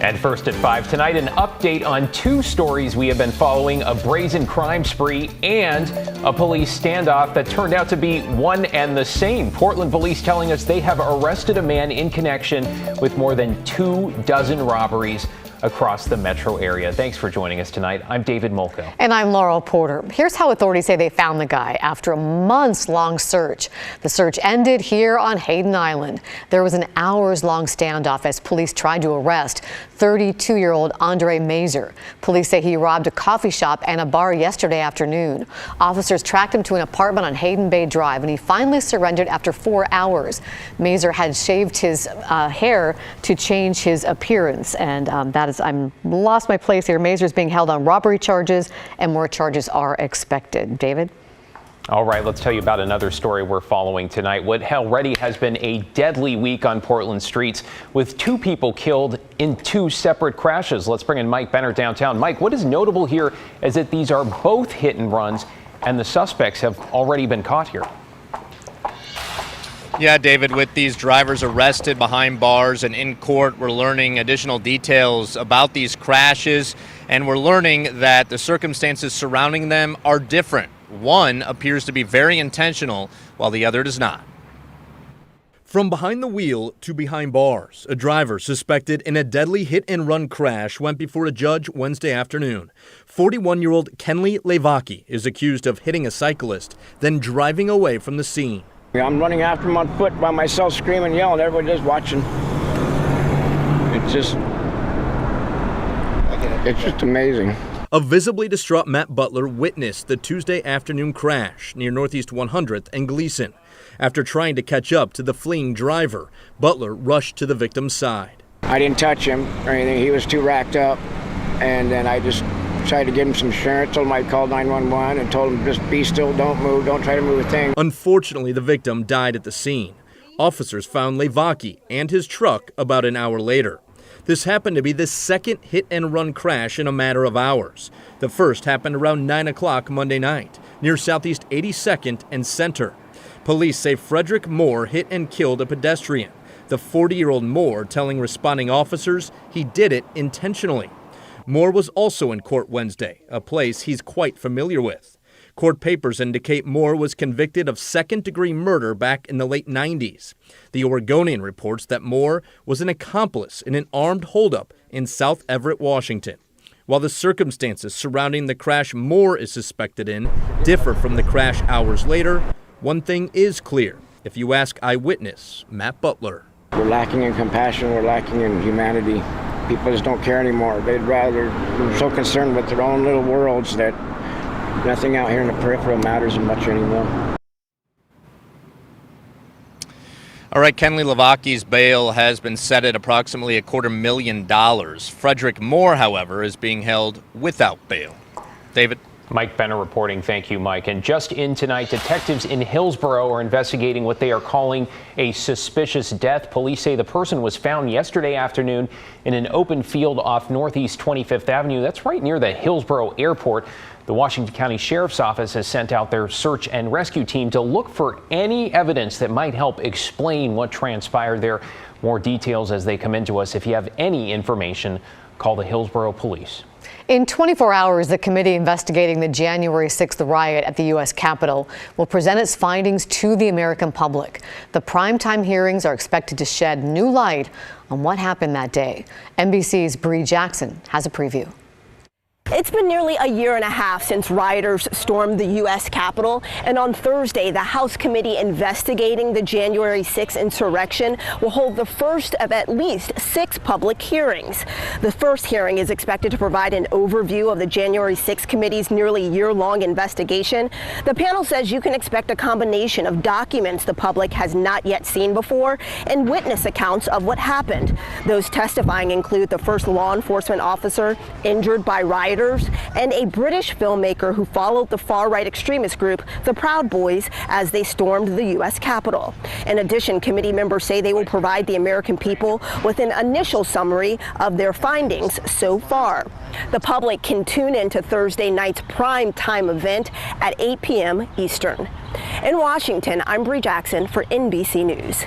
And first at 5 tonight, an update on two stories we have been following: a brazen crime spree and a police standoff that turned out to be one and the same. Portland police telling us they have arrested a man in connection with more than 24 robberies across the metro area. Thanks for joining us tonight. I'm David Molko. And I'm Laurel Porter. Here's how authorities say they found the guy after a months-long search. The search ended here on Hayden Island. There was an hours-long standoff as police tried to arrest 32-year-old Andre Mazer. Police say he robbed a coffee shop and a bar yesterday afternoon. Officers tracked him to an apartment on Hayden Bay Drive, and he finally surrendered after 4 hours. Mazer had shaved his hair to change his appearance, and I'm lost my place here. Mazer's being held on robbery charges, and more charges are expected. David? All right, let's tell you about another story we're following tonight. What already has been a deadly week on Portland streets, with 2 people killed in 2 separate crashes. Let's bring in Mike Benner downtown. Mike, what is notable here is that these are both hit and runs, and the suspects have already been caught here. Yeah, David, with these drivers arrested behind bars and in court, we're learning additional details about these crashes, and we're learning that the circumstances surrounding them are different. One appears to be very intentional, while the other does not. From behind the wheel to behind bars, a driver suspected in a deadly hit-and-run crash went before a judge Wednesday afternoon. 41-year-old Kenley Levaki is accused of hitting a cyclist, then driving away from the scene. I'm running after him on foot by myself, screaming, yelling. Everybody just watching. It's just amazing. A visibly distraught Matt Butler witnessed the Tuesday afternoon crash near Northeast 100th and Gleason. After trying to catch up to the fleeing driver, Butler rushed to the victim's side. I didn't touch him or anything. He was too racked up. And then I just tried to give him some insurance, told him I'd call 911 and told him just be still, don't move, don't try to move a thing. Unfortunately, the victim died at the scene. Officers found Levaki and his truck about an hour later. This happened to be the second hit-and-run crash in a matter of hours. The first happened around 9 o'clock Monday night near Southeast 82nd and Center. Police say Frederick Moore hit and killed a pedestrian. The 40-year-old Moore telling responding officers he did it intentionally. Moore was also in court Wednesday, a place he's quite familiar with. Court papers indicate Moore was convicted of second-degree murder back in the late 90s. The Oregonian reports that Moore was an accomplice in an armed holdup in South Everett, Washington. While the circumstances surrounding the crash Moore is suspected in differ from the crash hours later, one thing is clear. If you ask eyewitness Matt Butler. We're lacking in compassion, we're lacking in humanity. People just don't care anymore. They're so concerned with their own little worlds that nothing out here in the peripheral matters much anymore. All right, Kenley Levaki's bail has been set at approximately $250,000. Frederick Moore, however, is being held without bail. David? Mike Benner reporting. Thank you, Mike. And just in tonight, detectives in Hillsborough are investigating what they are calling a suspicious death. Police say the person was found yesterday afternoon in an open field off Northeast 25th Avenue. That's right near the Hillsborough Airport. The Washington County Sheriff's Office has sent out their search and rescue team to look for any evidence that might help explain what transpired there. More details as they come into us. If you have any information, call the Hillsborough Police. In 24 hours, the committee investigating the January 6th riot at the U.S. Capitol will present its findings to the American public. The primetime hearings are expected to shed new light on what happened that day. NBC's Bree Jackson has a preview. It's been nearly a year and a half since rioters stormed the U.S. Capitol, and on Thursday, the House committee investigating the January 6th insurrection will hold the first of at least 6 public hearings. The first hearing is expected to provide an overview of the January 6th committee's nearly year-long investigation. The panel says you can expect a combination of documents the public has not yet seen before and witness accounts of what happened. Those testifying include the first law enforcement officer injured by rioters and a British filmmaker who followed the far-right extremist group, the Proud Boys, as they stormed the U.S. Capitol. In addition, committee members say they will provide the American people with an initial summary of their findings so far. The public can tune in to Thursday night's prime time event at 8 p.m. Eastern. In Washington, I'm Bree Jackson for NBC News.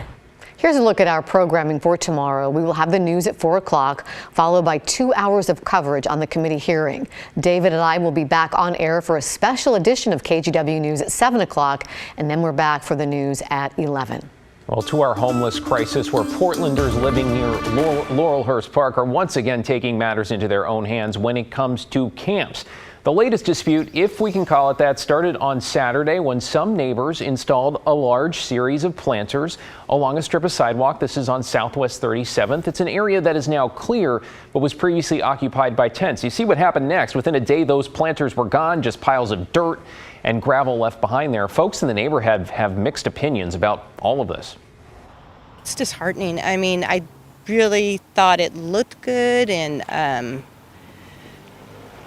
Here's a look at our programming for tomorrow. We will have the news at 4 o'clock, followed by 2 hours of coverage on the committee hearing. David and I will be back on air for a special edition of KGW News at 7 o'clock, and then we're back for the news at 11. Well, to our homeless crisis, where Portlanders living near Laurelhurst Park are once again taking matters into their own hands when it comes to camps. The latest dispute, if we can call it that, started on Saturday when some neighbors installed a large series of planters along a strip of sidewalk. This is on Southwest 37th. It's an area that is now clear, but was previously occupied by tents. You see what happened next. Within a day, those planters were gone, just piles of dirt and gravel left behind there. Folks in the neighborhood have mixed opinions about all of this. It's disheartening. I mean, I really thought it looked good, and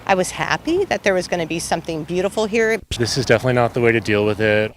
I was happy that there was going to be something beautiful here. This is definitely not the way to deal with it.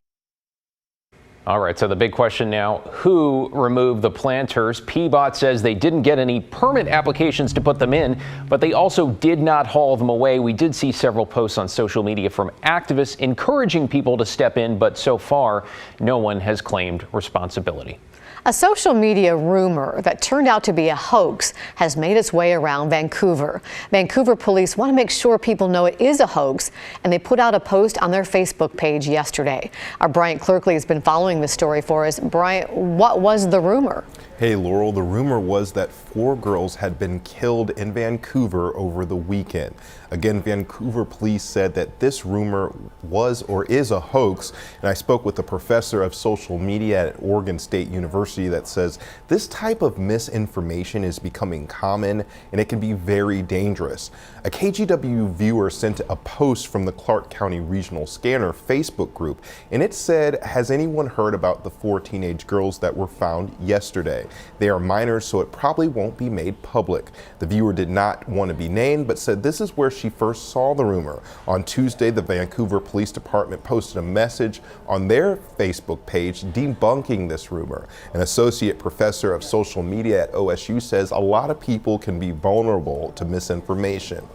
All right, so the big question now, who removed the planters? PBOT says they didn't get any permit applications to put them in, but they also did not haul them away. We did see several posts on social media from activists encouraging people to step in, but so far, no one has claimed responsibility. A social media rumor that turned out to be a hoax has made its way around Vancouver. Vancouver police want to make sure people know it is a hoax, and they put out a post on their Facebook page yesterday. Our Bryant Clerkley has been following this story for us. Bryant, what was the rumor? Hey Laurel, the rumor was that 4 girls had been killed in Vancouver over the weekend. Again, Vancouver police said that this rumor was or is a hoax, and I spoke with a professor of social media at Oregon State University that says this type of misinformation is becoming common and it can be very dangerous. A KGW viewer sent a post from the Clark County Regional Scanner Facebook group, and it said, "Has anyone heard about the 4 teenage girls that were found yesterday? They are minors, so it probably won't be made public." The viewer did not want to be named, but said this is where she first saw the rumor. On Tuesday, the Vancouver Police Department posted a message on their Facebook page debunking this rumor. An associate professor of social media at OSU says a lot of people can be vulnerable to misinformation.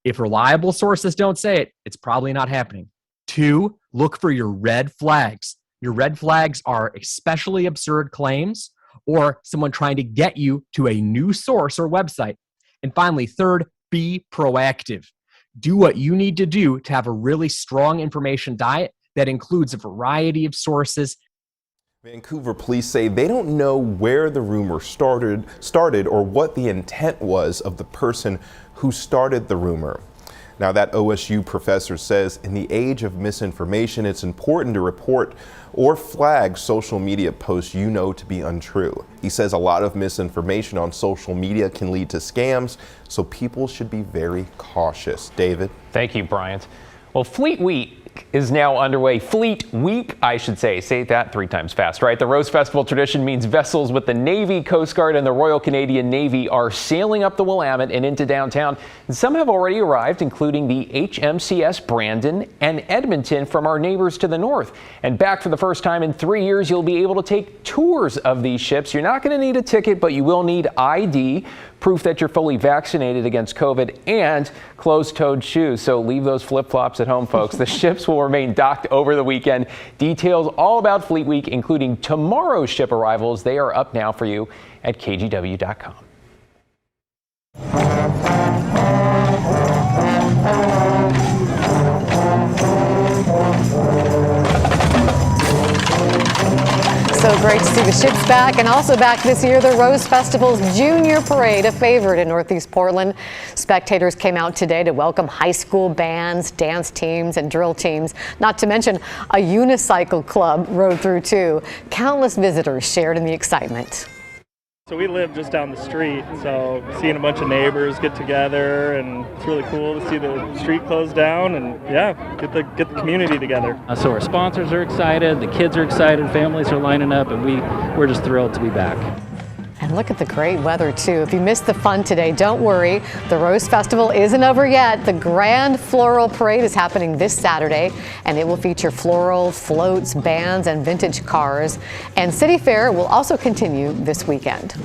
If reliable sources don't say it, it's probably not happening. 2, look for your red flags. Your red flags are especially absurd claims or someone trying to get you to a new source or website. And finally, 3rd, be proactive. Do what you need to do to have a really strong information diet that includes a variety of sources. Vancouver police say they don't know where the rumor started or what the intent was of the person who started the rumor. Now, that OSU professor says in the age of misinformation, it's important to report or flag social media posts you know to be untrue. He says a lot of misinformation on social media can lead to scams, so people should be very cautious. David? Thank you, Bryant. Well, Fleet Week is now underway. Fleet Week, I should say. Say that 3 times fast, right? The Rose Festival tradition means vessels with the Navy, Coast Guard, and the Royal Canadian Navy are sailing up the Willamette and into downtown. And some have already arrived, including the HMCS Brandon and Edmonton from our neighbors to the north. And back for the first time in 3 years, you'll be able to take tours of these ships. You're not going to need a ticket, but you will need ID, proof that you're fully vaccinated against COVID, and closed-toed shoes. So leave those flip-flops at home, folks. The ships will remain docked over the weekend. Details all about Fleet Week, including tomorrow's ship arrivals, they are up now for you at kgw.com. So great to see the ships back, and also back this year, the Rose Festival's Junior Parade, a favorite in Northeast Portland. Spectators came out today to welcome high school bands, dance teams, and drill teams, not to mention a unicycle club rode through too. Countless visitors shared in the excitement. So we live just down the street, so seeing a bunch of neighbors get together, and it's really cool to see the street close down and get the community together. So our sponsors are excited, the kids are excited, families are lining up, and we're just thrilled to be back. And look at the great weather too. If you missed the fun today, don't worry. The Rose Festival isn't over yet. The Grand Floral Parade is happening this Saturday, and it will feature floral, floats, bands, and vintage cars. And City Fair will also continue this weekend.